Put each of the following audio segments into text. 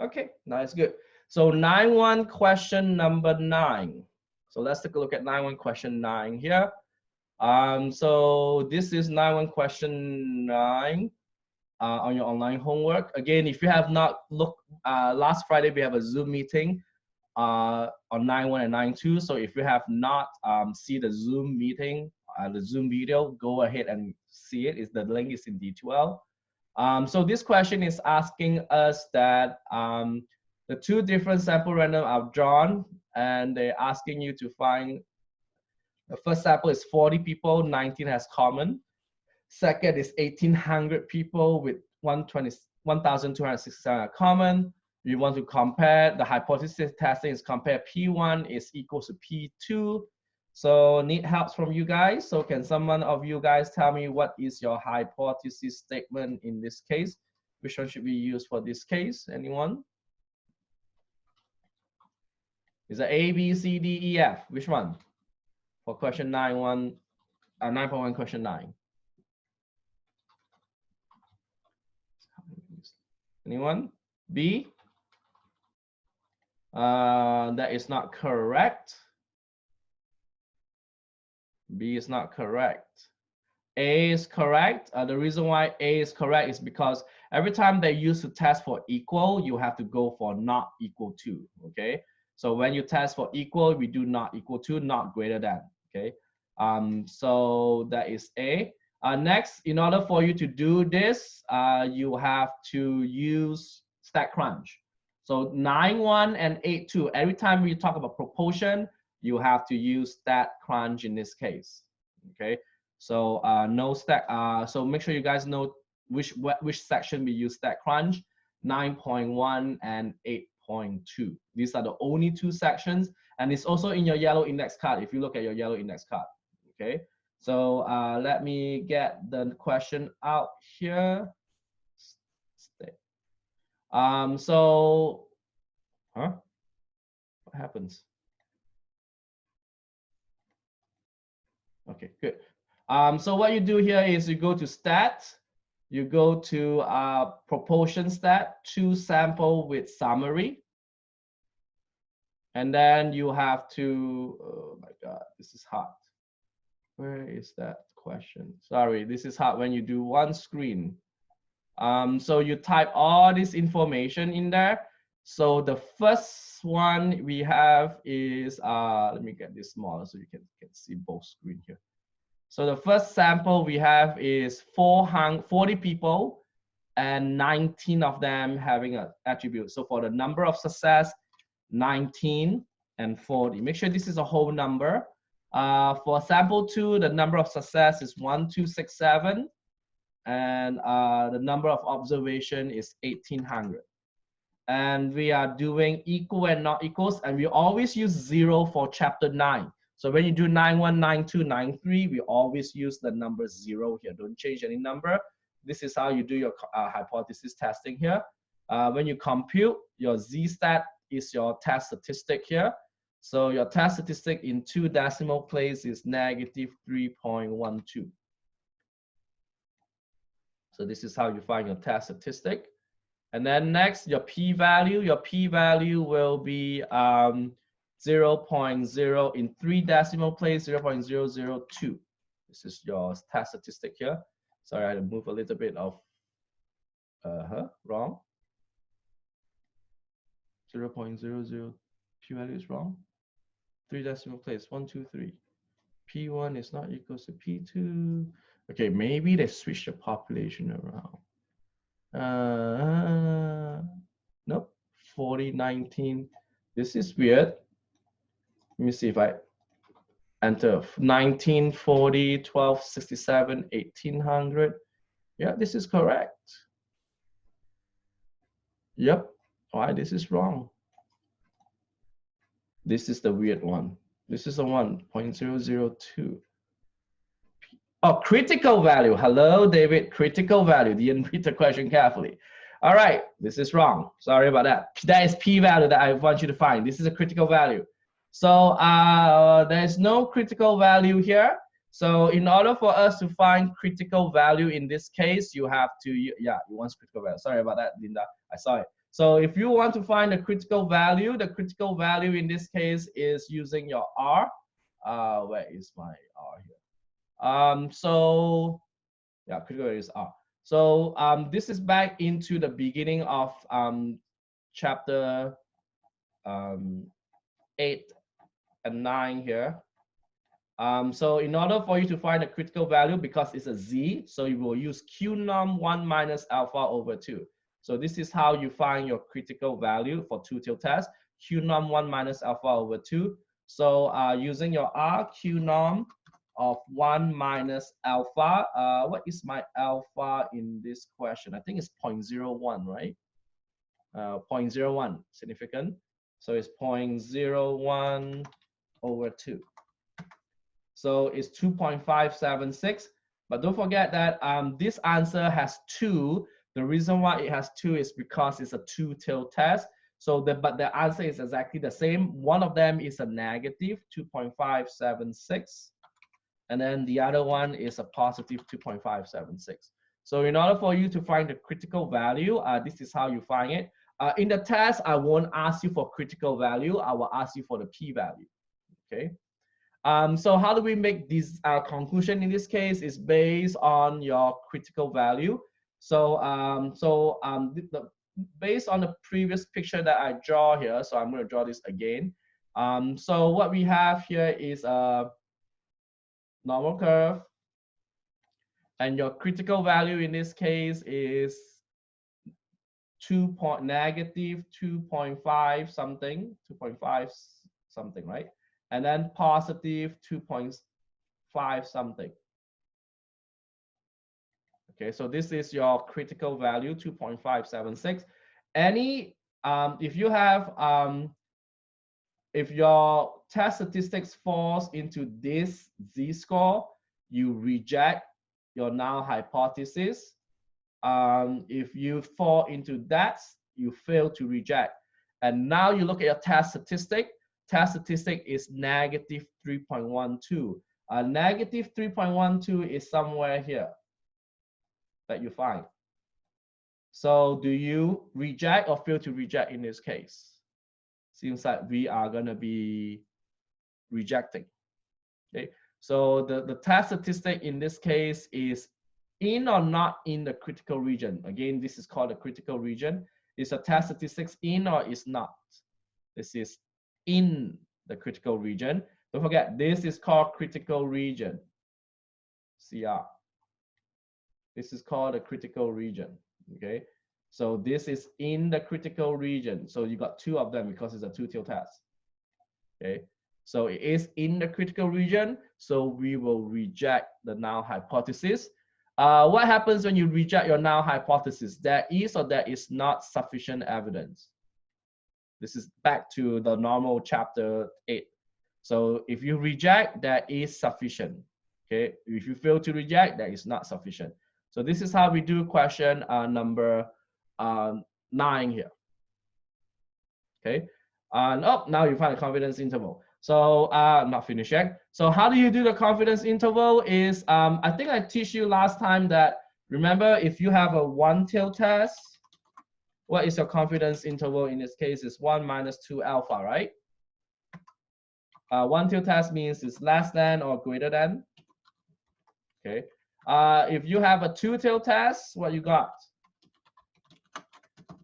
Okay, nice, good. So 9-1 question number 9. So let's take a look at 9-1 question 9 here. So this is 9-1 question 9 on your online homework. Again, if you have not looked, last Friday we have a Zoom meeting on 9-1 and 9-2. So if you have not see the Zoom meeting, the Zoom video, go ahead and see it. The link is in D12. So this question is asking us that the two different sample random are drawn, and they're asking you to find the first sample is 40 people, 19 has common. Second is 1,800 people with 1,267 are common. You want to compare the hypothesis testing is compare P1 is equals to P2. So need help from you guys. So can someone of you guys tell me what is your hypothesis statement in this case? Which one should be used for this case? Anyone? Is it A, B, C, D, E, F? Which one? For question 9.1 question 9. Anyone? B? That is not correct. B is not correct. A is correct. The reason why A is correct is because every time they use to test for equal, you have to go for not equal to, okay? So when you test for equal, we do not equal to, not greater than, okay? So that is A. Next, in order for you to do this, you have to use StatCrunch. So 9-1 and 8-2, every time we talk about proportion, you have to use StatCrunch in this case, okay? So no stack. So make sure you guys know which section we use StatCrunch, 9.1 and 8.2. These are the only two sections, and it's also in your yellow index card. If you look at your yellow index card, okay. So let me get the question out here. So, huh? What happens? Okay, good. So what you do here is you go to stat, you go to proportion stat, choose sample with summary. And then you have to, oh my God, this is hard. Where is that question? Sorry, this is hard when you do one screen. So you type all this information in there. So the first one we have is, let me get this smaller so you can see both screens here. So the first sample we have is 40 people and 19 of them having an attribute. So for the number of success, 19 and 40. Make sure this is a whole number. For sample 2, the number of success is 1,267. And the number of observation is 1,800. And we are doing equal and not equals. And we always use 0 for chapter 9. So when you do 9-1, 9-2, 9-3, we always use the number 0 here. Don't change any number. This is how you do your hypothesis testing here. When you compute, your z-stat is your test statistic here. So your test statistic in 2 decimal place is negative 3.12. So this is how you find your test statistic. And then next, your p-value. Your p-value will be 0.0 in 3 decimal place, 0.002. This is your test statistic here. Sorry, I moved a little bit of wrong. 0.00 p-value is wrong. 3 decimal place, 1, 2, 3. P1 is not equals to P2. Okay, maybe they switch the population around. Nope, 40, 19. This is weird. Let me see if I enter 19, 40, 12, 67, 1,800. Yeah, this is correct. Yep. Why this is wrong? This is the weird one. This is the 1.002. Oh, critical value. Hello, David. Critical value. Didn't read the question carefully. All right, this is wrong. Sorry about that. That is p-value that I want you to find. This is a critical value. So there's no critical value here. So in order for us to find critical value in this case, you have to, yeah, you want critical value. Sorry about that, Linda. I saw it. So if you want to find the critical value in this case is using your R. Where is my R here? So yeah, critical value is R. So this is back into the beginning of chapter 8 and 9 here. So in order for you to find a critical value, because it's a Z, so you will use Q norm 1 minus alpha over 2. So this is how you find your critical value for two-tailed test. Q norm 1 minus alpha over 2. So using your R, Q norm of 1 minus alpha. What is my alpha in this question? I think it's 0.01, right? 0.01 significant. So it's 0.01 over 2. So it's 2.576. But don't forget that this answer has 2. The reason why it has 2 is because it's a two-tailed test. So but the answer is exactly the same. One of them is a negative 2.576. And then the other one is a positive 2.576. So in order for you to find the critical value, this is how you find it. In the test, I won't ask you for critical value. I will ask you for the p-value, okay? So how do we make this conclusion in this case is based on your critical value. So, based on the previous picture that I draw here, so I'm going to draw this again. So what we have here is a normal curve, and your critical value in this case is negative 2.5 something, 2.5 something, right? And then positive 2.5 something. Okay, so this is your critical value, 2.576. If you have, if your test statistics falls into this z-score, you reject your null hypothesis. If you fall into that, you fail to reject. And now you look at your test statistic. Test statistic is negative 3.12. Negative 3.12 is somewhere here that you find. So do you reject or fail to reject in this case? Seems like we are going to be rejecting. Okay, so the test statistic in this case is in or not in the critical region. Again, this is called the critical region. Is a test statistics in or is not? This is in the critical region. Don't forget, this is called critical region, CR. This is called a critical region, okay? So this is in the critical region. So you got 2 of them because it's a two-tailed test, okay? So it is in the critical region, so we will reject the null hypothesis. What happens when you reject your null hypothesis? There is or there is not sufficient evidence. This is back to the normal chapter 8. So if you reject, there is sufficient. Okay, if you fail to reject, that is not sufficient. So this is how we do question number 9 here. Okay, and now you find a confidence interval. So not finished yet. So how do you do the confidence interval is, I think I teach you last time that, remember, if you have a one-tailed test, what is your confidence interval in this case is 1 minus 2 alpha, right? One-tailed test means it's less than or greater than. Okay. If you have a two-tailed test, what you got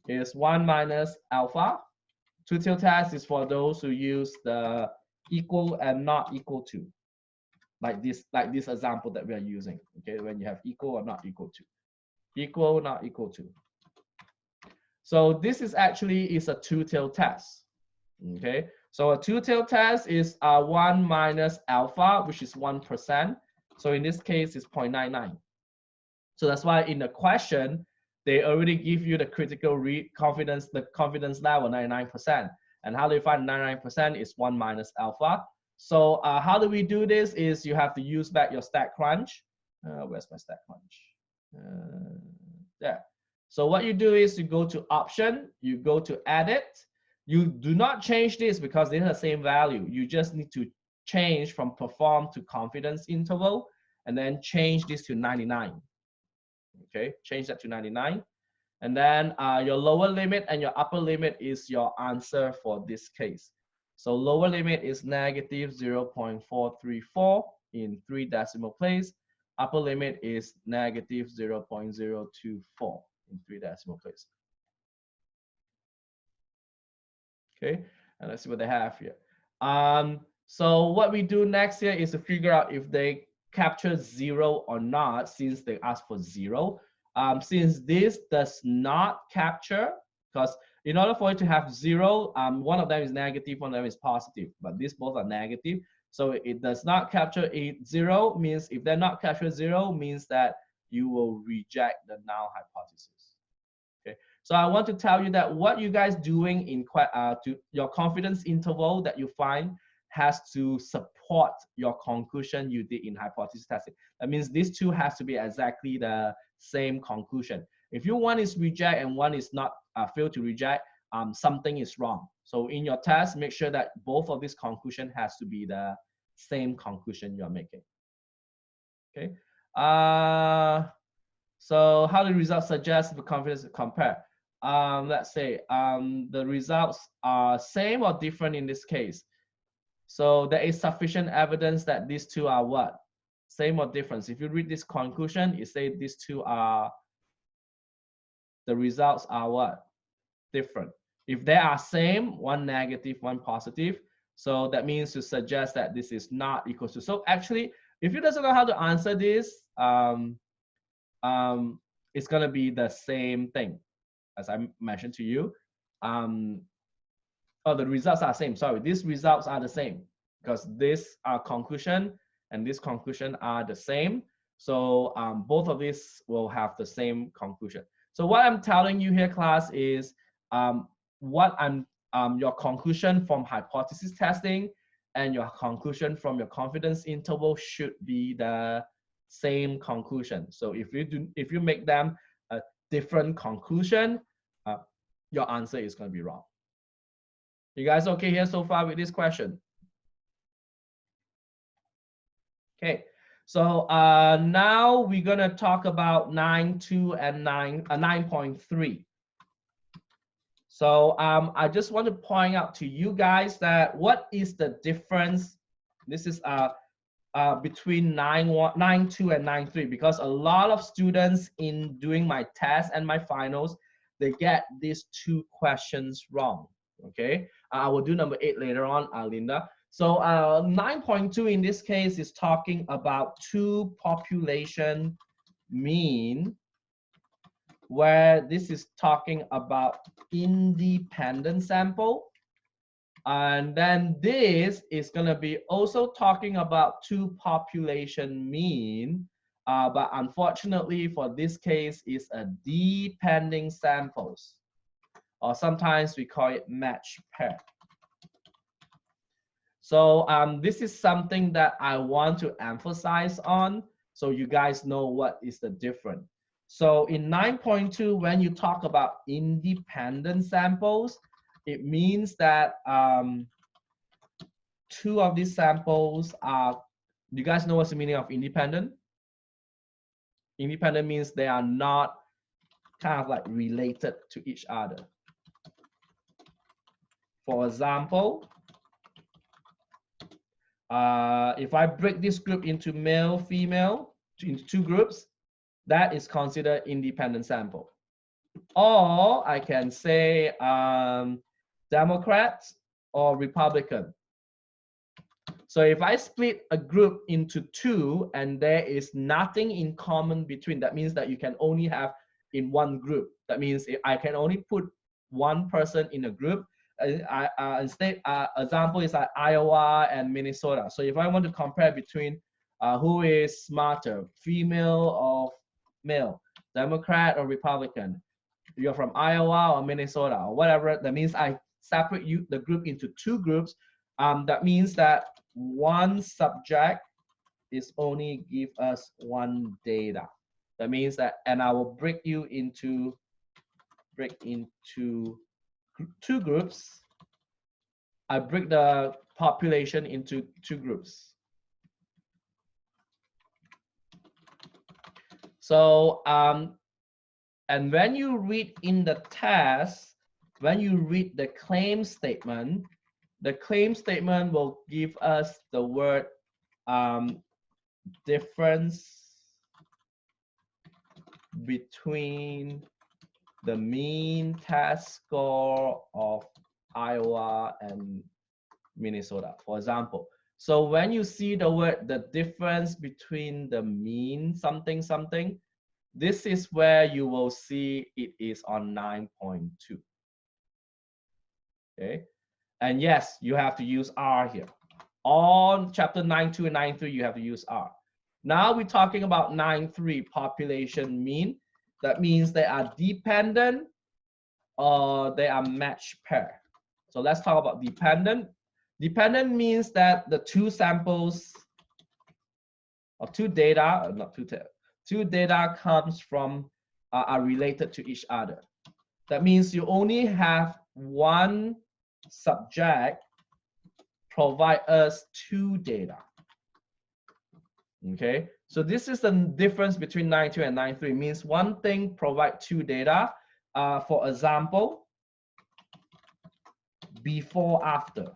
is 1 minus alpha. Two-tailed test is for those who use the equal and not equal to, like this example that we are using. Okay, when you have equal or not equal to, equal, not equal to. So this is actually a two-tailed test. Okay, so a two-tailed test is 1 minus alpha, which is 1%. So in this case, it's 0.99. So that's why in the question, they already give you the critical confidence level, 99%. And how do you find 99% is 1 minus alpha. So how do we do this is you have to use back your StatCrunch. Where's my StatCrunch? There. So what you do is you go to option, you go to edit. You do not change this because they have the same value. You just need to change from perform to confidence interval and then change this to 99. Okay, change that to 99. And then your lower limit and your upper limit is your answer for this case. So lower limit is negative 0.434 in 3 decimal place. Upper limit is negative 0.024 in 3 decimal place. Okay, and let's see what they have here. So what we do next here is to figure out if they capture 0 or not, since they ask for 0. Since this does not capture, because in order for it to have 0, one of them is negative, one of them is positive, but these both are negative. So it does not capture 0, means if they're not capture 0, means that you will reject the null hypothesis. Okay, so I want to tell you that what you guys doing in to your confidence interval that you find has to support your conclusion you did in hypothesis testing. That means these two has to be exactly the same conclusion. If your one is reject and one is not fail to reject, something is wrong. So in your test, make sure that both of these conclusion has to be the same conclusion you're making. Okay. So how the results suggest the confidence compare? Let's say the results are same or different in this case. So there is sufficient evidence that these two are what? Same or different. If you read this conclusion, it says these two are, the results are what? Different. If they are same, one negative, one positive, so that means to suggest that this is not equal to. So actually, if you doesn't know how to answer this, it's gonna be the same thing as I mentioned to you. The results are same. Sorry, these results are the same because this conclusion and this conclusion are the same. So both of these will have the same conclusion. So what I'm telling you here, class, is your conclusion from hypothesis testing and your conclusion from your confidence interval should be the same conclusion. So if you make them a different conclusion, your answer is going to be wrong. You guys okay here so far with this question? Okay, so now we're going to talk about 9.2 and 9.3. So I just want to point out to you guys that what is the difference? This is between 9.2 and 9.3, because a lot of students in doing my tests and my finals, they get these two questions wrong. Okay, I will do number 8 later on, Linda. So 9.2 in this case is talking about two population mean, where this is talking about independent sample. And then this is going to be also talking about two population mean, but unfortunately for this case is a depending samples, or sometimes we call it match pair. So this is something that I want to emphasize on, so you guys know what is the difference. So in 9.2, when you talk about independent samples, it means that two of these samples are, you guys know what's the meaning of independent? Independent means they are not kind of like related to each other. For example, if I break this group into male, female, into two groups, that is considered independent sample. Or I can say Democrat or Republican. So if I split a group into two and there is nothing in common between, that means that you can only have in one group. That means I can only put one person in a group. Instead, example is like Iowa and Minnesota. So if I want to compare between who is smarter, female or male, Democrat or Republican, you're from Iowa or Minnesota or whatever, that means I separate the group into two groups. That means that one subject is only give us one data. That means that, and I will break into two groups. I break the population into two groups. So And when you read in the test, when you read the claim statement will give us the word difference between the mean test score of Iowa and Minnesota, for example. So when you see the word, the difference between the mean something something, this is where you will see it is on 9.2. Okay, and yes, you have to use R here. On chapter 9.2 and 9.3, you have to use R. Now we're talking about 9.3 population mean. That means they are dependent or they are matched pair. So let's talk about dependent. Dependent means that the two samples or two data, two data comes from are related to each other. That means you only have one subject provide us two data. Okay, so this is the difference between 9.2 and 9.3. Means one thing provide two data. For example, before after.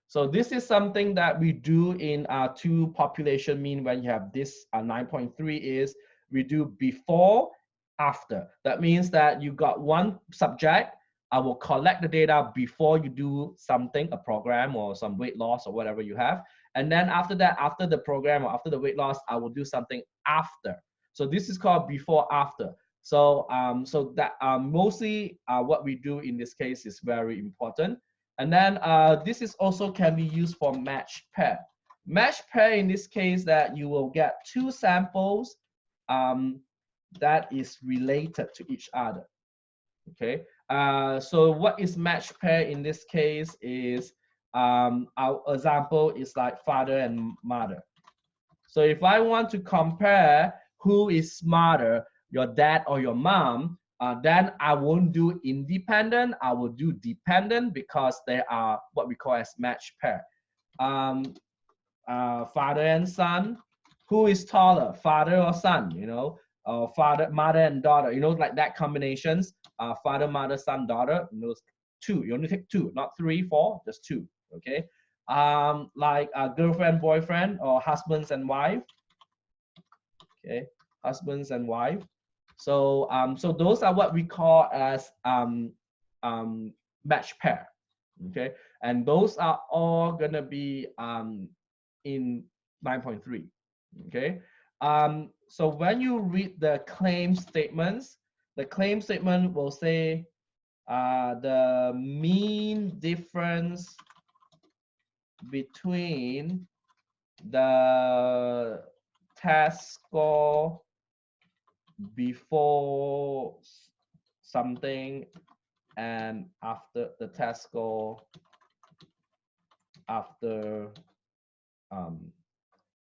So this is something that we do in two population mean when you have this 9.3 is we do before after. That means that you got one subject. I will collect the data before you do something, a program or some weight loss or whatever you have. And then after that, after the program or after the weight loss, I will do something after. So this is called before after. So so that mostly what we do in this case is very important. And then this is also can be used for match pair. Match pair in this case that you will get two samples that is related to each other. Okay, so what is match pair in this case is our example is like father and mother. So if I want to compare who is smarter, your dad or your mom, then I won't do independent, I will do dependent because they are what we call as match pair. Father and son, who is taller, father or son, you know, mother and daughter, you know, like that combinations, father, mother, son, daughter, those two, you only take two, not 3, 4, just two, okay? Like girlfriend, boyfriend, or husbands and wife, okay, husbands and wife. So so those are what we call as match pair, okay, and those are all gonna be in 9.3, okay. So when you read the claim statements, the claim statement will say the mean difference between the test score before something and after the test score after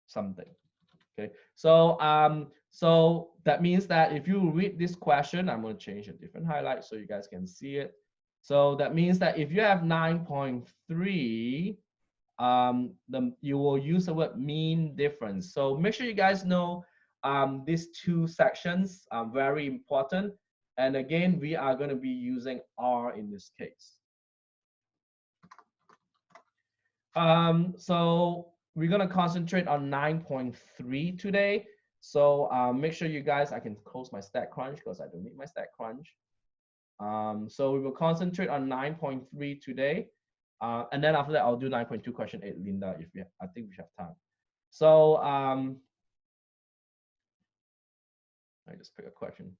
something. Okay, so so that means that if you read this question, I'm going to change a different highlight so you guys can see it. So that means that if you have 9.3, you will use the word mean difference. So make sure you guys know these two sections are very important. And again, we are going to be using R in this case. So we're going to concentrate on 9.3 today. So make sure you guys, I can close my StatCrunch because I don't need my StatCrunch. So we will concentrate on 9.3 today. And then after that, I'll do 9.2 question 8, Linda, if we have, I think we have time. So I just pick a question.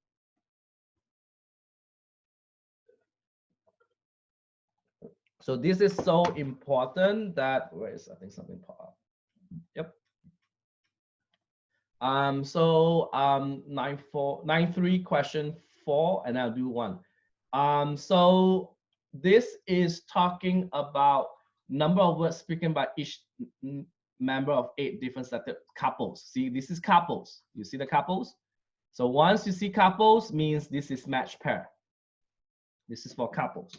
So this is so important that, where is, I think something pop up. Yep. So 9.3 question 4, and I'll do 1. So this is talking about number of words spoken by each member of 8 different selected couples. See, this is couples. You see the couples? So once you see couples, means this is match pair. This is for couples.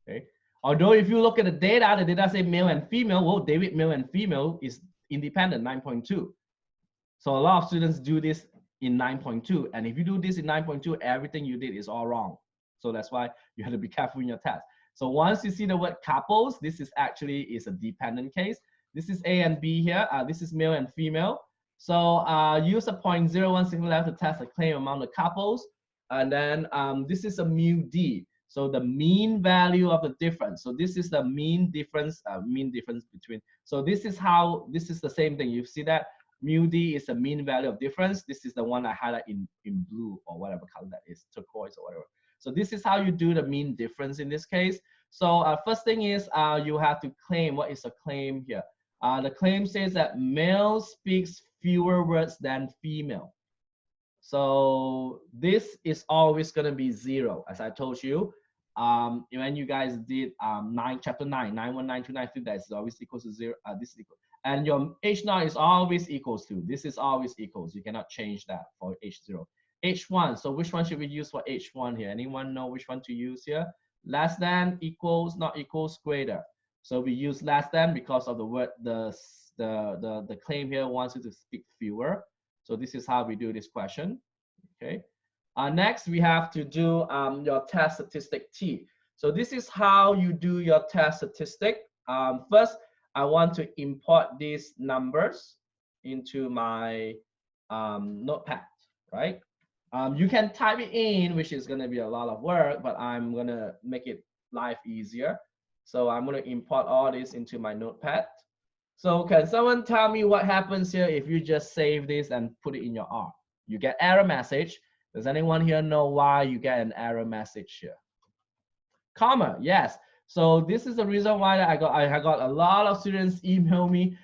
Okay. Although if you look at the data say male and female. Well, David, male and female is independent, 9.2. So a lot of students do this in 9.2. And if you do this in 9.2, everything you did is all wrong. So that's why you have to be careful in your test. So once you see the word couples, this is actually is a dependent case. This is A and B here. This is male and female. So use a 0.01 signal level to test the claim among the couples. And then this is a mu D. So the mean value of the difference. So this is the mean difference between. So this is how, this is the same thing. You see that mu D is the mean value of difference. This is the one I highlight in blue or whatever color that is, turquoise or whatever. So this is how you do the mean difference in this case. So first thing is you have to claim. What is a claim here? The claim says that male speaks fewer words than female. So this is always going to be 0, as I told you. When you guys did chapter 9, 91929, that is always equals to 0. This is equal, and your H0 is always equals to. This is always equals. You cannot change that for H0. H1. So which one should we use for H1 here? Anyone know which one to use here? Less than, equals, not equals, greater. So we use less than because of the word, the claim here wants you to speak fewer. So this is how we do this question. Okay. Next, we have to do your test statistic T. So this is how you do your test statistic. First, I want to import these numbers into my notepad, right? You can type it in, which is going to be a lot of work, but I'm going to make it life easier. So I'm going to import all this into my notepad. So can someone tell me what happens here if you just save this and put it in your R? You get error message. Does anyone here know why you get an error message here? Comma, yes. So this is the reason why I got a lot of students email me.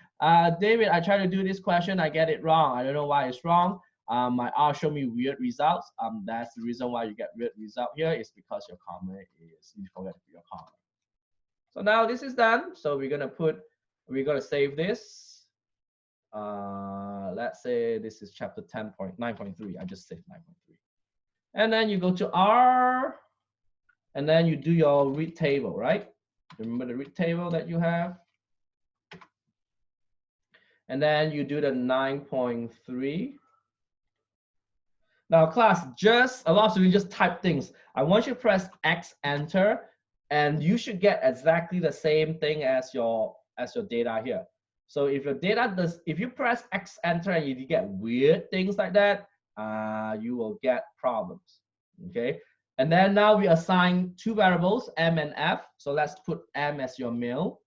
David, I try to do this question, I get it wrong. I don't know why it's wrong. My R show me weird results. That's the reason why you get weird result here is because your comma is, you forget to put your comma. So now this is done. So we're gonna save this. Let's say this is chapter 10.9.3. I just saved 9.3. And then you go to R, and then you do your read table, right? Remember the read table that you have? And then you do the 9.3. Now class, just a lot of students just type things. I want you to press X enter, and you should get exactly the same thing as your data here. So if your data does, if you press X enter and you get weird things like that, you will get problems. Okay. And then now we assign two variables, M and F. So let's put M as your male,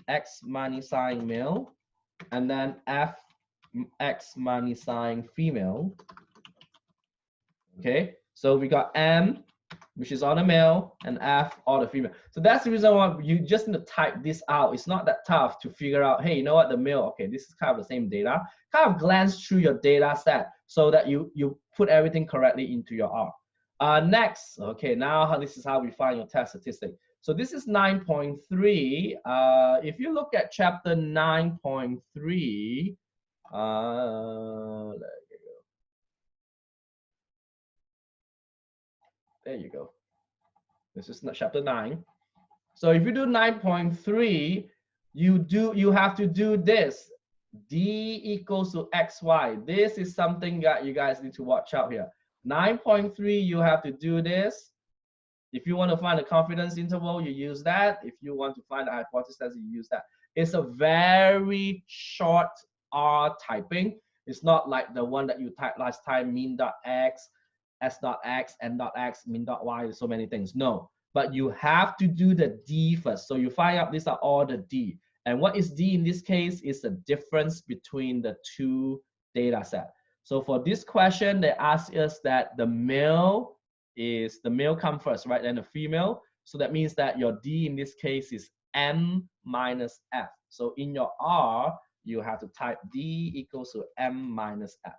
X money sign male, and then F X money sign female. Okay, so we got M, which is all the male, and F, all the female. So that's the reason why you just need to type this out. It's not that tough to figure out, hey, you know what, the male, okay, this is kind of the same data. Kind of glance through your data set so that you put everything correctly into your R. Next, okay, now this is how we find your test statistic. So this is 9.3. If you look at chapter 9.3, there you go. This is chapter 9. So if you do 9.3, you have to do this. D equals to XY. This is something that you guys need to watch out here. 9.3, you have to do this. If you want to find the confidence interval, you use that. If you want to find the hypothesis, you use that. It's a very short R typing. It's not like the one that you typed last time, mean.x, s.x, n.x, min.y, so many things. No, but you have to do the D first. So you find out these are all the D. And what is D in this case is the difference between the two data sets. So for this question, they ask us that the male come first, right? Then the female. So that means that your D in this case is M minus F. So in your R, you have to type D equals to M minus F.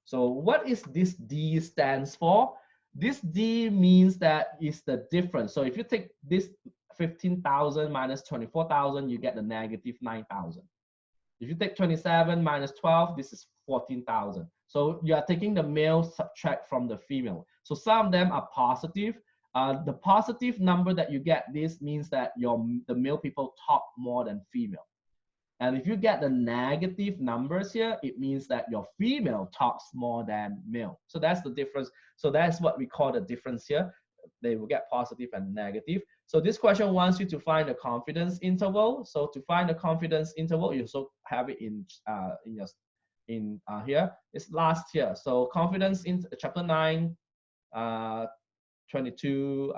So what is this D stands for? This D means that is the difference. So if you take this 15,000 minus 24,000, you get the negative 9,000. If you take 27 minus 12, this is 14,000. So you are taking the male subtract from the female. So some of them are positive. The positive number that you get, this means that the male people talk more than female. And if you get the negative numbers here, it means that your female talks more than male. So that's the difference. So that's what we call the difference here. They will get positive and negative. So this question wants you to find the confidence interval. So to find the confidence interval, you also have it in here. It's last here. So confidence in chapter 9, 22.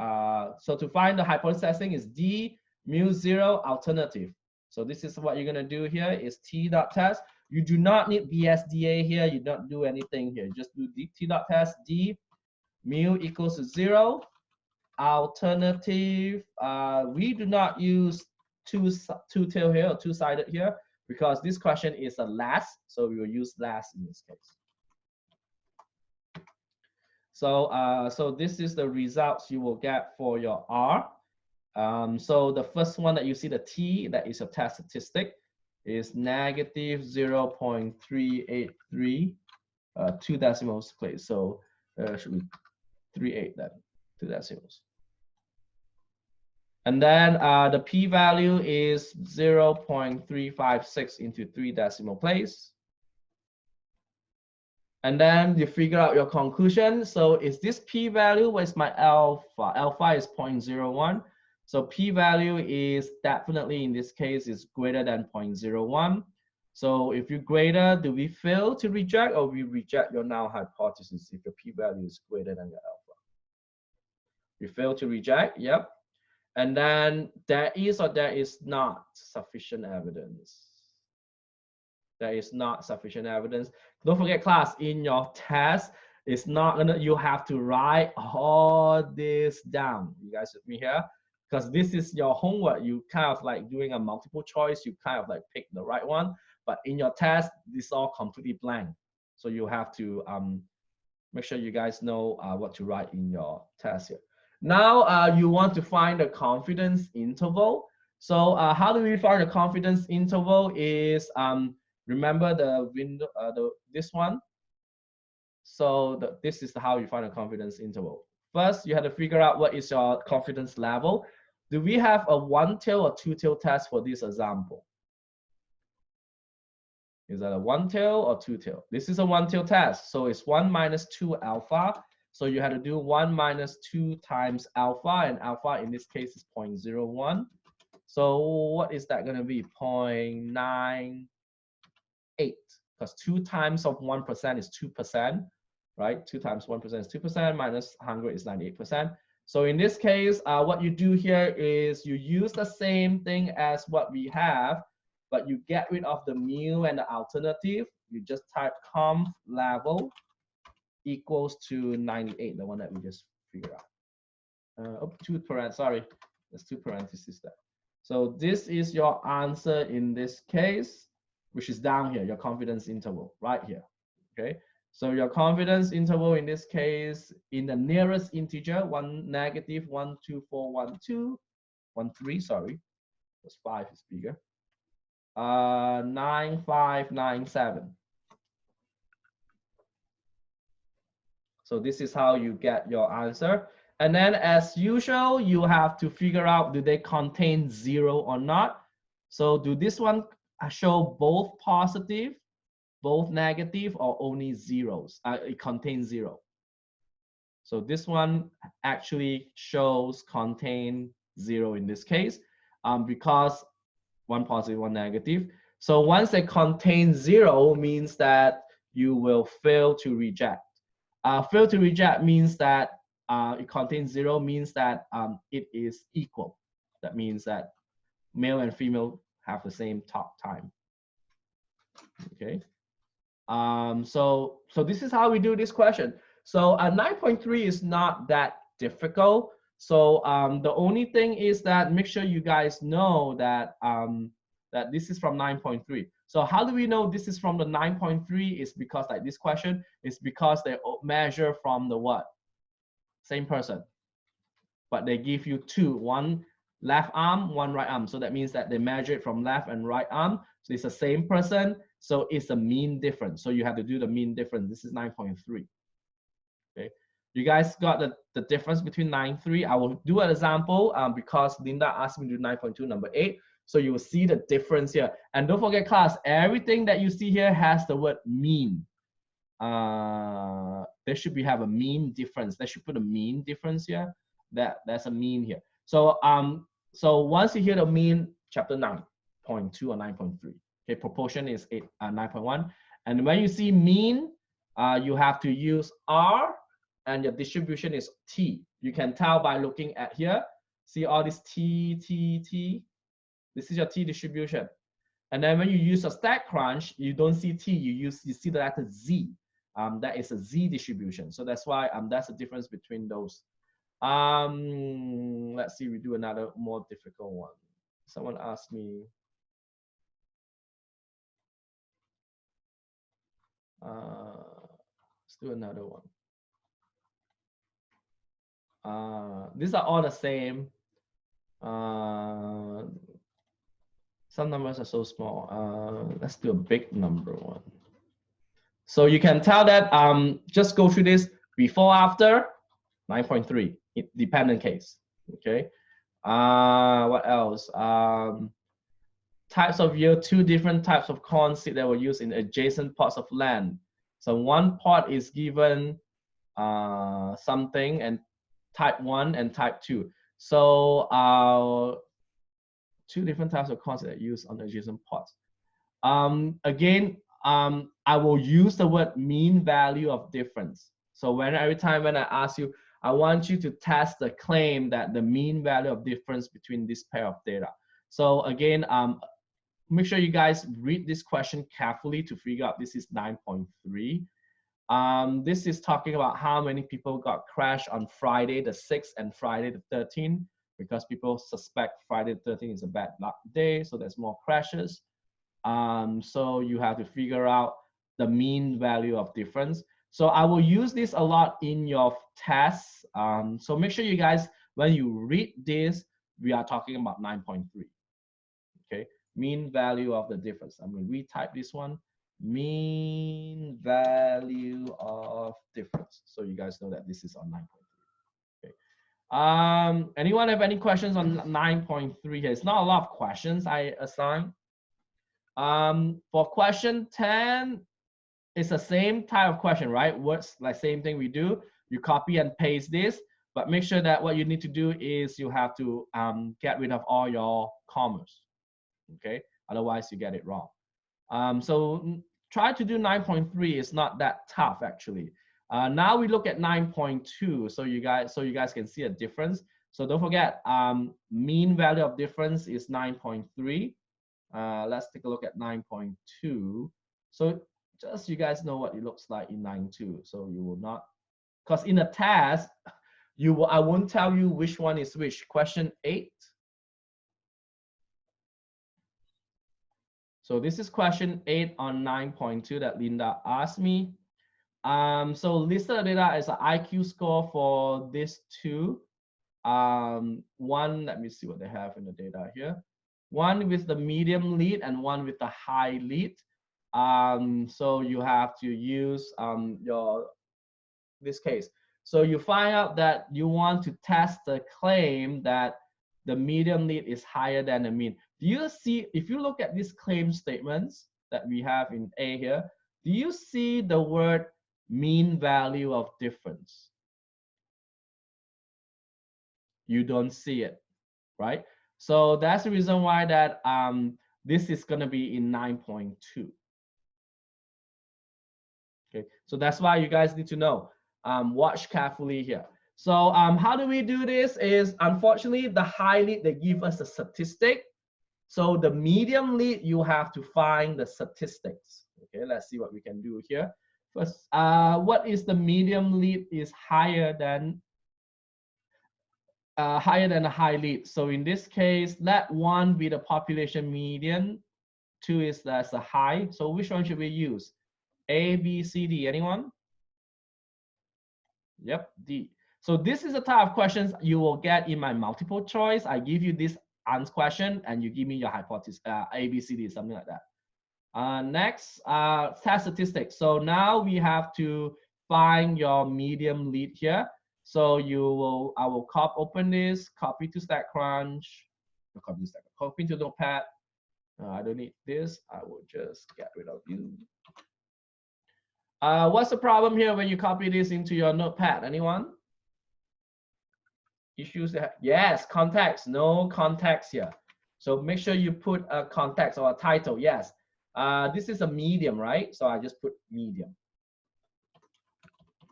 So to find the hypothesis testing is D mu 0 alternative. So this is what you're gonna do here is T dot test. You do not need BSDA here. You don't do anything here. Just do T dot test D mu equals to 0. Alternative, we do not use two-tailed here or two-sided here because this question is a last, so we will use last in this case. So, so this is the results you will get for your R. So the first one that you see the T, that is your test statistic, is negative 0.383, 2 decimals place. So should be 38 then, 2 decimals. And then the p-value is 0.356 into 3 decimal place. And then you figure out your conclusion. So is this p-value, where's my alpha? Alpha is 0.01. So p-value is definitely, in this case, is greater than 0.01. So if you're greater, do we fail to reject or we reject your null hypothesis if your p-value is greater than your alpha? We fail to reject, yep. And then there is or there is not sufficient evidence. There is not sufficient evidence. Don't forget, class, in your test, it's not gonna, you have to write all this down. You guys with me here? Because this is your homework. You kind of like doing a multiple choice. You kind of like pick the right one. But in your test, this is all completely blank. So you have to make sure you guys know what to write in your test here. Now you want to find the confidence interval. So how do we find the confidence interval is, remember the window, this one. So this is how you find a confidence interval. First, you have to figure out what is your confidence level. Do we have a one-tail or two-tail test for this example? Is that a one-tail or two-tail? This is a one-tail test. So it's 1 minus 2 alpha. So you have to do 1 minus 2 times alpha, and alpha in this case is 0.01. So what is that going to be? 0.98, because 2 times of 1% is 2%, right? 2 times 1% is 2%, minus 100 is 98%. So in this case, what you do here is you use the same thing as what we have, but you get rid of the mu and the alternative. You just type conf level equals to 98, the one that we just figured out. Sorry, there's 2 parentheses there. So this is your answer in this case, which is down here, your confidence interval, right here, okay? So your confidence interval in this case, in the nearest integer, negative 12412, 13, sorry, because 5 is bigger, 9597. So this is how you get your answer. And then as usual, you have to figure out, do they contain 0 or not? So do this one show both positive, both negative, or only zeros? It contains 0. So this one actually shows contain 0 in this case, because 1 positive, 1 negative. So once they contain 0 means that you will fail to reject. Fail to reject means that it contains 0, means that it is equal. That means that male and female have the same talk time. Okay. So this is how we do this question. So 9.3 is not that difficult. So the only thing is that make sure you guys know that that this is from 9.3. So how do we know this is from the 9.3? Is because like this question is because they measure from the what? Same person, but they give you 2, 1 left arm, 1 right arm. So that means that they measure it from left and right arm. So it's the same person. So it's a mean difference. So you have to do the mean difference. This is 9.3. Okay. You guys got the difference between 9.3. I will do an example because Linda asked me to do 9.2, number 8. So you will see the difference here. And don't forget, class, everything that you see here has the word mean. There should be have a mean difference. They should put a mean difference here. That's a mean here. So so once you hear the mean, chapter 9.2 or 9.3. Okay, proportion is 9.1. And when you see mean, you have to use R, and your distribution is T. You can tell by looking at here. See all this T, T, T. This is your T distribution. And then when you use a StatCrunch, you don't see T, you see the letter Z. That is a Z distribution. So that's why that's the difference between those. Let's see, we do another more difficult one. Someone asked me. Let's do another one. These are all the same. Some numbers are so small. Let's do a big number one. So you can tell that just go through this before, after, 9.3, dependent case. Okay. What else? Types of yield, 2 different types of corn seed that were used in adjacent parts of land. So one part is given something, and type 1 and type 2. So 2 different types of corn seed that are used on adjacent parts. Again, I will use the word mean value of difference. So every time when I ask you, I want you to test the claim that the mean value of difference between this pair of data. So again, make sure you guys read this question carefully to figure out this is 9.3. This is talking about how many people got crashed on Friday the 6th and Friday the 13th, because people suspect Friday the 13th is a bad luck day, so there's more crashes. So you have to figure out the mean value of difference. So I will use this a lot in your tests. So make sure you guys, when you read this, we are talking about 9.3. Okay, mean value of the difference. I'm going to retype this one. Mean value of difference. So you guys know that this is on 9.3. Okay. Anyone have any questions on 9.3 here? It's not a lot of questions I assigned. For question 10, it's the same type of question, right? What's like same thing we do? You copy and paste this, but make sure that what you need to do is you have to get rid of all your commas, okay? Otherwise you get it wrong. So try to do 9.3. It's not that tough actually. Now we look at 9.2, so you guys can see a difference. So don't forget, mean value of difference is 9.3. Let's take a look at 9.2. So just you guys know what it looks like in 9.2. So you will not, because in a test, I won't tell you which one is which. Question 8. So this is question 8 on 9.2 that Linda asked me. So listed data as an IQ score for these two. One, let me see what they have in the data here. One with the medium lead and one with the high lead. So you have to use this case. So you find out that you want to test the claim that the medium lead is higher than the mean. Do you see, if you look at these claim statements that we have in A here, do you see the word mean value of difference? You don't see it, right? So that's the reason why that this is going to be in 9.2. Okay, so that's why you guys need to know. Watch carefully here. So how do we do this? Is unfortunately the high lead, they give us a statistic. So the medium lead, you have to find the statistics. Okay, let's see what we can do here. First, what is the medium lead is higher than a high lead. So in this case, let 1 be the population median, 2 is that's a high. So which one should we use? A, B, C, D, anyone? Yep, D. So this is the type of questions you will get in my multiple choice. I give you this answer question and you give me your hypothesis, A, B, C, D, something like that. Next, test statistics. So now we have to find your medium lead here. So I will open this, copy to StatCrunch. copy this. Copy to Notepad. I don't need this. I will just get rid of you. What's the problem here when you copy this into your Notepad? Anyone? Issues that, yes, context, no context here. So make sure you put a context or a title. Yes, this is a medium, right? So I just put medium.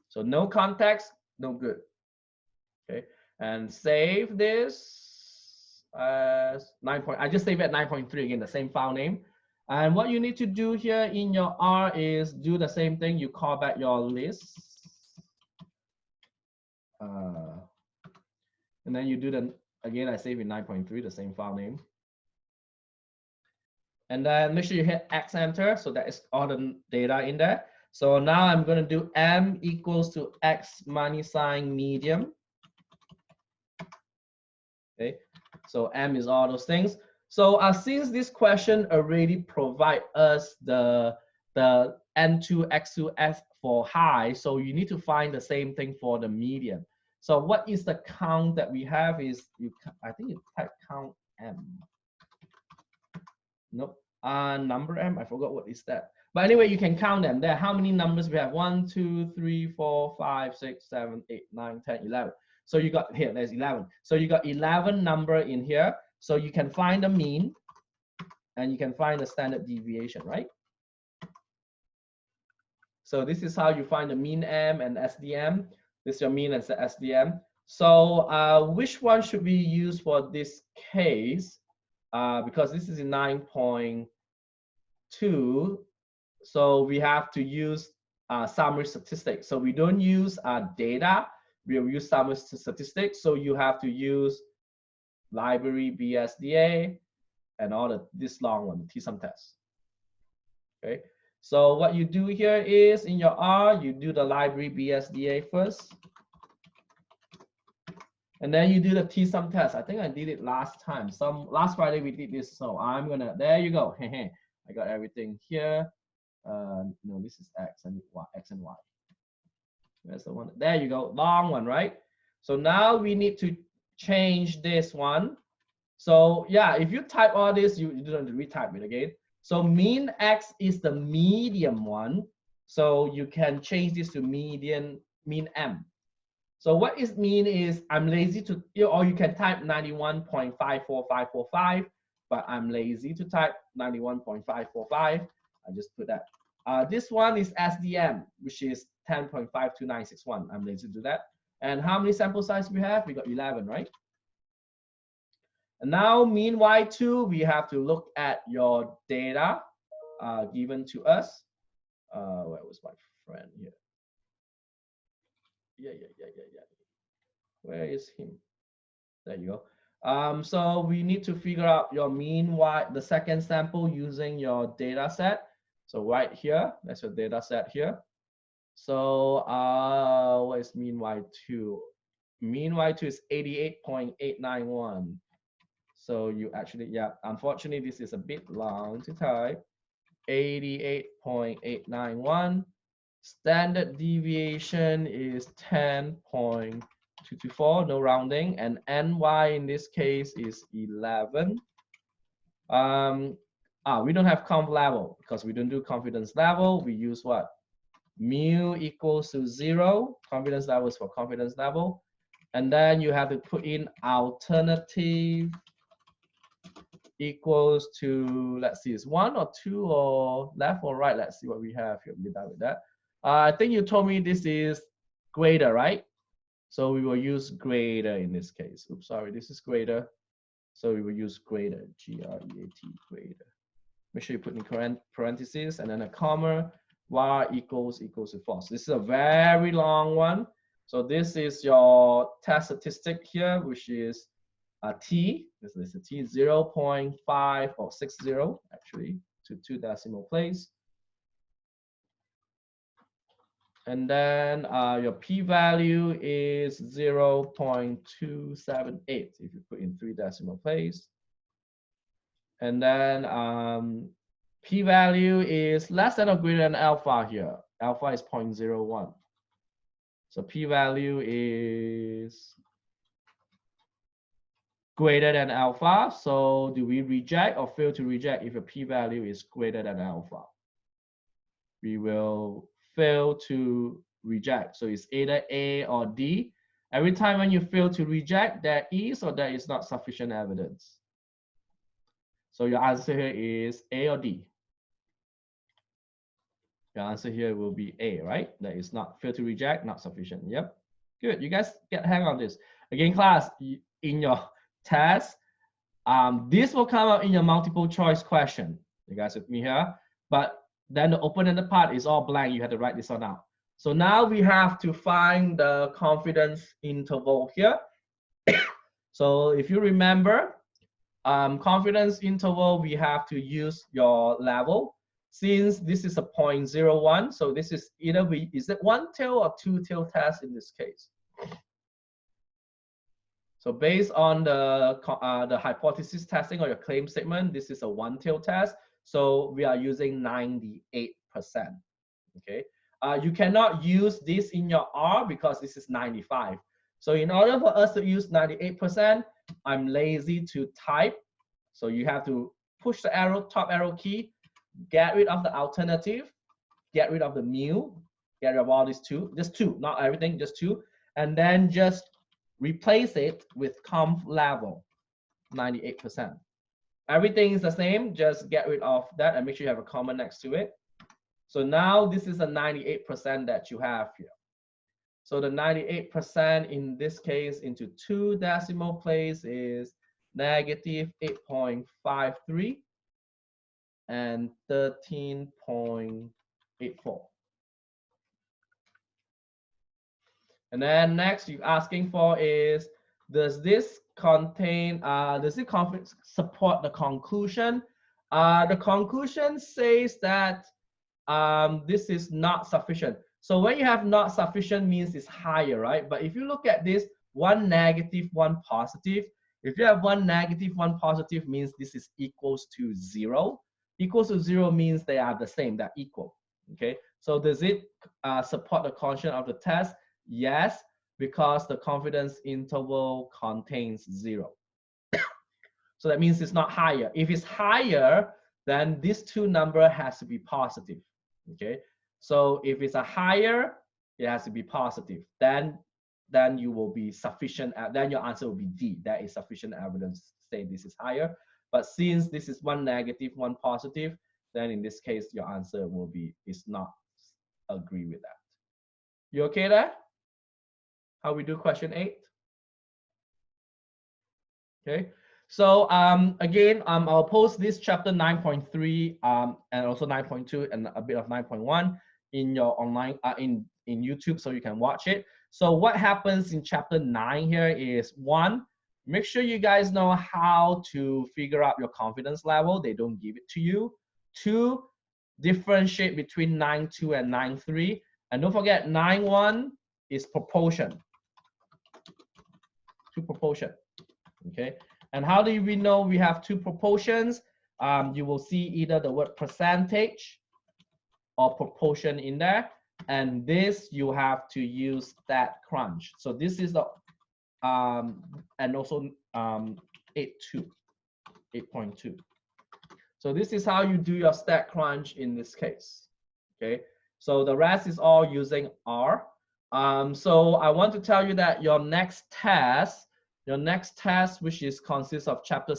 So no context, no good. Okay, and save this as 9. I just save it at 9.3 again, the same file name. And what you need to do here in your R is do the same thing. You call back your list. And then you do the, again, I save in 9.3, the same file name. And then make sure you hit X enter, so that is all the data in there. So now I'm going to do M equals to X money sign medium. Okay, so M is all those things. So since this question already provide us the N2, X2, F for high, so you need to find the same thing for the median. So what is the count that we have is, I think you type count M. Nope, number M, I forgot what is that. But anyway, you can count them. There, how many numbers we have? 1, 2, 3, 4, 5, 6, 7, 8, 9, 10, 11. So you got here, there's 11. So you got 11 number in here. So you can find the mean and you can find the standard deviation, right? So this is how you find the mean M and SDM. This is your mean and SDM. So which one should we use for this case? Because this is in 9.2, so we have to use summary statistics. So we don't use data, we'll use summary statistics. So you have to use library BSDA and all this long one, the T-sum test. Okay, so what you do here is in your R, you do the library BSDA first. And then you do the T-sum test. I think I did it last time. Last Friday we did this. So I'm gonna, there you go. I got everything here. No, this is X and Y, X and Y. That's the one. There you go, long one, right? So now we need to change this one. So yeah, if you type all this, you don't have to retype it again. So mean X is the medium one. So you can change this to mean M. So what is mean is I'm lazy to, or you can type 91.54545, but I'm lazy to type 91.545. I just put that. This one is SDM, which is 10.52961. I'm lazy to do that. And how many sample size we have? We got 11, right? And now mean Y2, we have to look at your data given to us. Where was my friend here? Yeah. Where is him? There you go. So we need to figure out your mean Y, the second sample using your data set. So right here, that's your data set here. So what is mean Y2? Mean Y2 is 88.891. So you actually, yeah, unfortunately, this is a bit long to type. 88.891. Standard deviation is 10.224, no rounding, and NY in this case is 11. We don't have conf level because we don't do confidence level. We use what? Mu equals to 0. Confidence level is for confidence level. And then you have to put in alternative equals to, let's see, it's 1 or 2 or left or right. Let's see what we have here. We're done with that. I think you told me this is greater, right? So we will use greater in this case. Oops, sorry, this is greater. So we will use greater, G-R-E-A-T, greater. Make sure you put in parentheses and then a comma, y equals to false. This is a very long one. So this is your test statistic here, which is a T. This is a T, 0.5 or 60 actually to 2 decimal place. And then your p-value is 0.278 if you put in 3 decimal place. And then p-value is less than or greater than alpha here. Alpha is 0.01. So p-value is greater than alpha. So do we reject or fail to reject if a p-value is greater than alpha? We will fail to reject. So it's either A or D. Every time when you fail to reject, there is or there is not sufficient evidence. So your answer here is A or D. Your answer here will be A, right? That is not fail to reject, not sufficient. Yep. Good. You guys get hang on this. Again, class, in your test, this will come out in your multiple choice question. You guys with me here? But then the open-ended part is all blank. You have to write this one out. So now we have to find the confidence interval here. So if you remember, confidence interval, we have to use your level. Since this is a 0.01, so this is either is it one tail or two tail test in this case. So based on the hypothesis testing or your claim statement, this is a one tail test. So we are using 98%. Okay. You cannot use this in your R because this is 95. So in order for us to use 98%, I'm lazy to type. So you have to push the arrow, top arrow key, get rid of the alternative, get rid of the mu, get rid of all these two, just two, not everything, just two, and then just replace it with conf level, 98%. Everything is the same, just get rid of that and make sure you have a comma next to it. So now this is a 98% that you have here. So the 98% in this case into 2 decimal place is negative 8.53 and 13.84. And then next you're asking for is, does this contain, does it support the conclusion? The conclusion says that this is not sufficient. So when you have not sufficient means it's higher, right? But if you look at this, one negative, one positive, if you have one negative, one positive means this is equals to 0. Equals to 0 means they are the same, they're equal, okay? So does it support the conclusion of the test? Yes, because the confidence interval contains 0. So that means it's not higher. If it's higher, then this two number has to be positive, okay? So if it's a higher, it has to be positive. Then you will be sufficient, then your answer will be D. That is sufficient evidence to say this is higher. But since this is one negative, one positive, then in this case, your answer will be, is not agree with that. You okay there? How we do question 8? Okay. So again, I'll post this chapter 9.3 and also 9.2 and a bit of 9.1 in your online in YouTube, so you can watch it. So what happens in chapter 9 here is, 1, make sure you guys know how to figure out your confidence level. They don't give it to you. 2, differentiate between 9.2 and 9.3. And don't forget 9.1 is proportion. To proportion. Okay. And how do we know we have two proportions? You will see either the word percentage or proportion in there. And this you have to use StatCrunch. So this is the and also 8.2. So this is how you do your StatCrunch in this case. Okay. So the rest is all using R. So I want to tell you that your next test, which is consists of chapter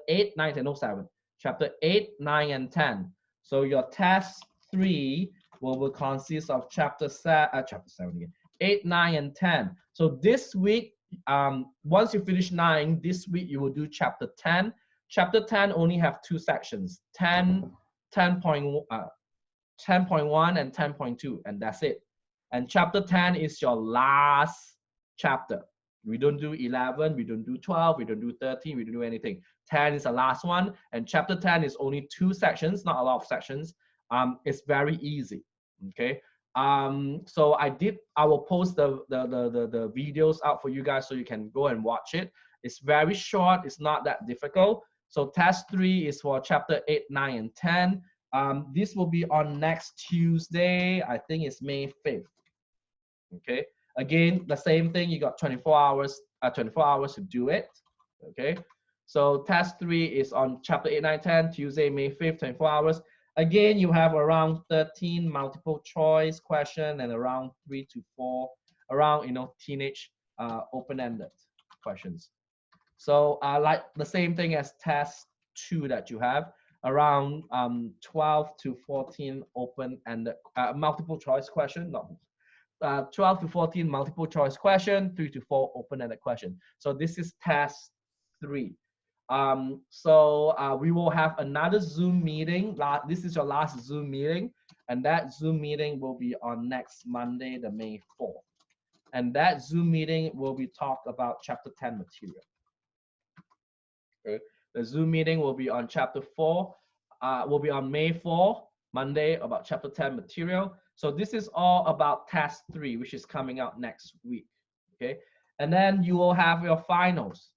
8, 9, 10, 7, chapter 8, 9, and 10. So your test 3 will consist of chapter 7 again, 8, 9, and 10. So this week, once you finish 9, this week you will do chapter 10. Chapter 10 only have 2 sections, 10.1 and 10.2, and that's it. And chapter 10 is your last chapter. We don't do 11, we don't do 12, we don't do 13, we don't do anything. 10 is the last one, and chapter 10 is only 2 sections, not a lot of sections. It's very easy, okay? So I will post the videos out for you guys so you can go and watch it. It's very short, it's not that difficult. So test 3 is for chapter 8, 9, and 10. This will be on next Tuesday, I think it's May 5th, okay? Again, the same thing, you got 24 hours to do it. Okay, so task 3 is on chapter 8, 9, 10, Tuesday, May 5th, 24 hours. Again, you have around 13 multiple choice question and around 3 to 4 around, you know, teenage open-ended questions. So like the same thing as task 2 that you have, around 12 to 14 open-ended multiple choice question, not 12 to 14 multiple choice question, 3 to 4 open-ended question. So this is task 3. We will have another Zoom meeting. This is your last Zoom meeting, and that Zoom meeting will be on next Monday, the May 4th. And that Zoom meeting will be talked about chapter 10 material. Okay. The Zoom meeting will be on chapter 4, will be on May 4, Monday, about chapter 10 material. So this is all about task 3, which is coming out next week. Okay, and then you will have your finals.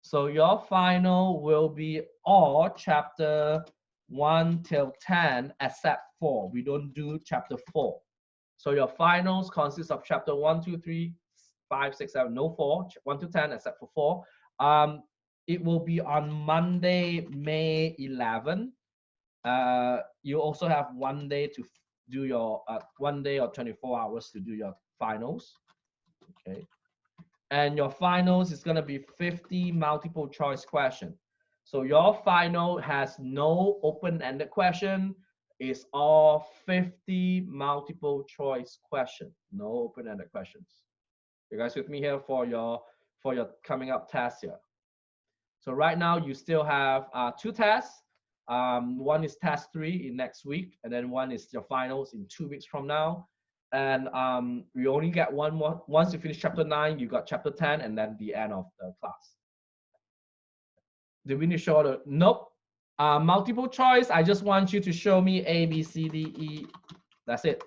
So your final will be all chapter 1 till 10 except 4. We don't do chapter 4. So your finals consist of chapter 1, 2, 3, 5, 6, 7, no 4, 1 to 10 except for 4. It will be on Monday, May 11. You also have 1 day to do your 1 day or 24 hours to do your finals. Okay, and your finals is going to be 50 multiple choice question. So your final has no open-ended question. It's all 50 multiple choice question, no open-ended questions. You guys with me here for your coming up test here? So right now you still have 2 tests. One is task 3 in next week, and then one is your finals in 2 weeks from now. And we only get one more. Once you finish chapter 9, you got chapter 10, and then the end of the class. Did we need to show the? Nope. Multiple choice. I just want you to show me A, B, C, D, E. That's it.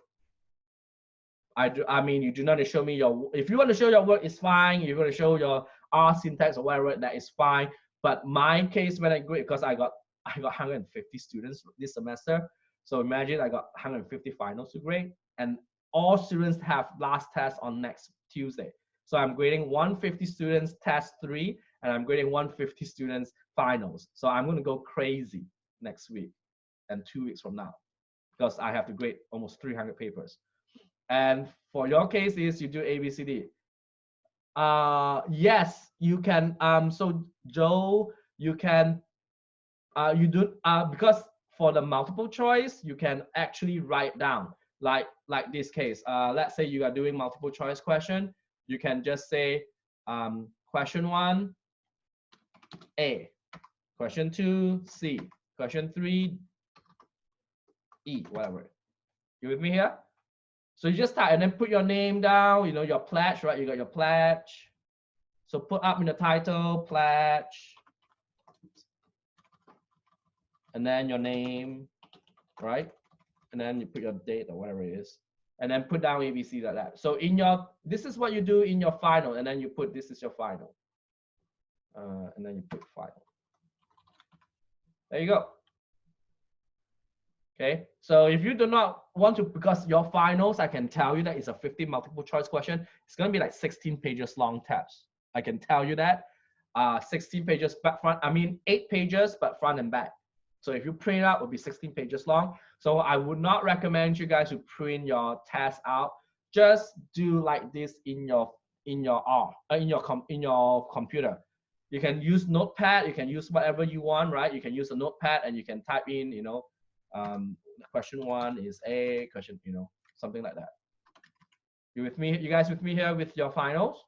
I mean, you do not need to show me your. If you want to show your work, it's fine. You're going to show your R syntax or whatever. That is fine. But my case when I grade, because I got 150 students this semester. So imagine I got 150 finals to grade, and all students have last test on next Tuesday. So I'm grading 150 students test 3, and I'm grading 150 students finals. So I'm going to go crazy next week and 2 weeks from now, because I have to grade almost 300 papers. And for your case is you do A, B, C, D. Yes, you can. So Joe, you can. You do because for the multiple choice, you can actually write down like this case. Let's say you are doing multiple choice question. You can just say question 1, A, question 2, C, question 3, E, whatever. You with me here? So you just type and then put your name down, you know, your pledge, right? You got your pledge. So put up in the title, pledge. And then your name, right? And then you put your date or whatever it is. And then put down ABC like that. So in your, this is what you do in your final. And then you put, this is your final. And then you put final. There you go. Okay, so if you do not want to, because your finals, I can tell you that it's a 50 multiple choice question. It's going to be like 16 pages long test. I can tell you that. 16 pages back front, I mean 8 pages, but front and back. So if you print it out, it will be 16 pages long. So I would not recommend you guys to print your test out. Just do like this in your computer. You can use Notepad. You can use whatever you want, right? You can use a Notepad and you can type in, you know, question 1 is A, question, you know, something like that. You with me? You guys with me here with your finals?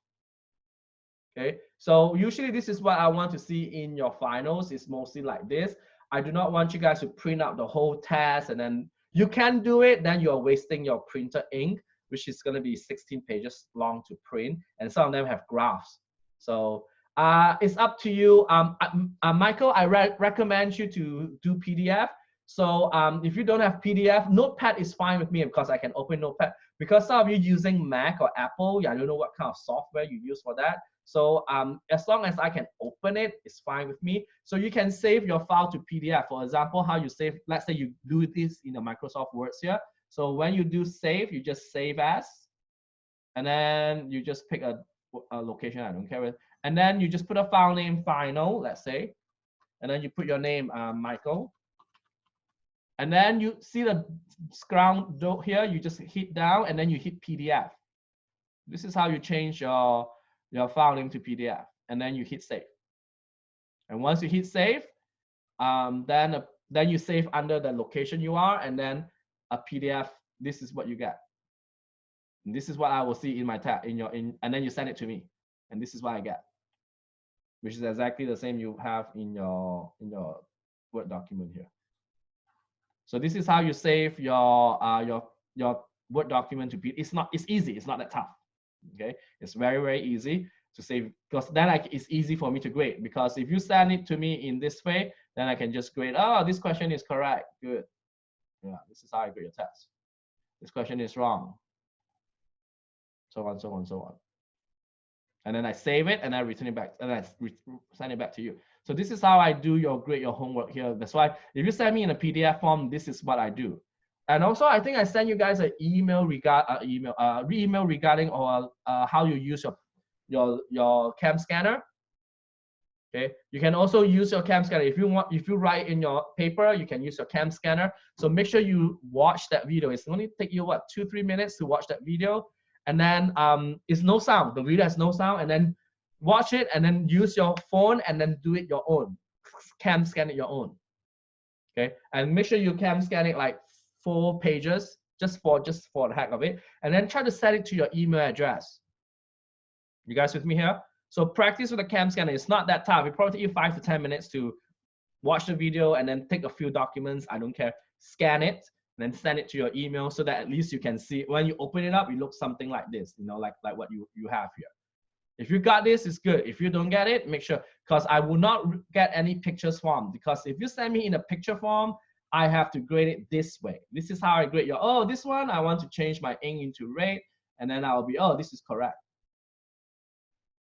Okay, so usually this is what I want to see in your finals. It's mostly like this. I do not want you guys to print out the whole test, and then you can do it, then you're wasting your printer ink, which is going to be 16 pages long to print, and some of them have graphs. So it's up to you. Michael, I recommend you to do PDF. So if you don't have PDF, Notepad is fine with me because I can open Notepad. Because some of you using Mac or Apple, I don't know what kind of software you use for that. So as long as I can open it, it's fine with me. So you can save your file to PDF. For example, how you save, let's say you do this in the Microsoft Word here. So when you do save, you just save as, and then you just pick a location, I don't care. And then you just put a file name final, let's say, and then you put your name, Michael. And then you see the ground here, you just hit down and then you hit PDF. This is how you change your file name to PDF, and then you hit save. And once you hit save, then you save under the location you are, and then a PDF. This is what you get. And this is what I will see in my tab and then you send it to me, and this is what I get, which is exactly the same you have in your Word document here. So this is how you save your Word document to PDF. It's easy. It's not that tough. Okay, it's very, very easy to save, because then it's easy for me to grade. Because if you send it to me in this way, then I can just grade. Oh, this question is correct. Good. Yeah, this is how I grade your test. This question is wrong. So on, so on, so on. And then I save it and I return it back, and I send it back to you. So this is how I do grade your homework here. That's why if you send me in a PDF form, this is what I do. And also, I think I sent you guys an email regarding how you use your CAM scanner. Okay, you can also use your CAM scanner if you write in your paper. You can use your CAM scanner. So make sure you watch that video. It's only take you 2-3 minutes to watch that video, and then it's no sound. The video has no sound, and then watch it, and then use your phone, and then do it your own. CAM scan it your own. Okay, and make sure you CAM scan it like 4 pages, just for the heck of it, and then try to send it to your email address. You guys with me here? So practice with the CAM scanner. It's not that tough. It probably take you 5 to 10 minutes to watch the video and then take a few documents. I don't care. Scan it and then send it to your email, so that at least you can see when you open it up, it looks something like this. You know, like what you have here. If you got this, it's good. If you don't get it, make sure, because I will not get any pictures form. Because if you send me in a picture form, I have to grade it this way. This is how I grade your, oh, this one, I want to change my ink into red, and then I'll be, oh, this is correct.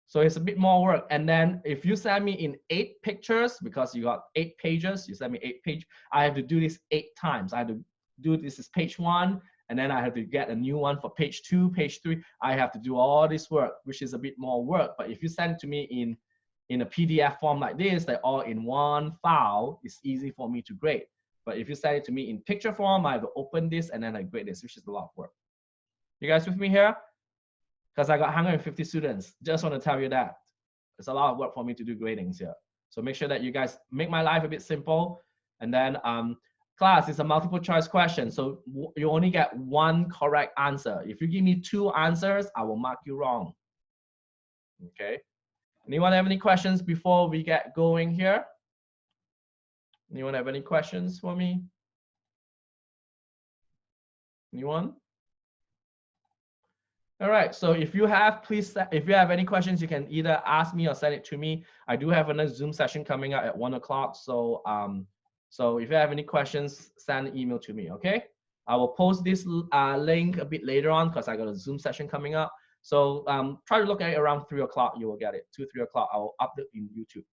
So it's a bit more work. And then if you send me in 8 pictures, because you got 8 pages, you send me 8 pages, I have to do this 8 times. I have to do this is page 1, and then I have to get a new one for page 2, page 3. I have to do all this work, which is a bit more work. But if you send it to me in a PDF form like this, they're all in one file, it's easy for me to grade. But if you send it to me in picture form, I have to open this and then I grade this, which is a lot of work. You guys with me here? Because I got 150 students. Just want to tell you that. It's a lot of work for me to do gradings here. So make sure that you guys make my life a bit simple. And then class is a multiple choice question. So you only get 1 correct answer. If you give me 2 answers, I will mark you wrong. Okay. Anyone have any questions before we get going here? Anyone have any questions for me? Anyone? All right, so if you have, if you have any questions, you can either ask me or send it to me. I do have another Zoom session coming up at 1 o'clock. So, so if you have any questions, send an email to me, okay? I will post this link a bit later on because I got a Zoom session coming up. So try to look at it around 3 o'clock, you will get it. 2-3 o'clock, I will upload in YouTube.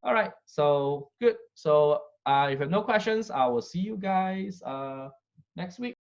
All right, so good. So if you have no questions, I will see you guys next week.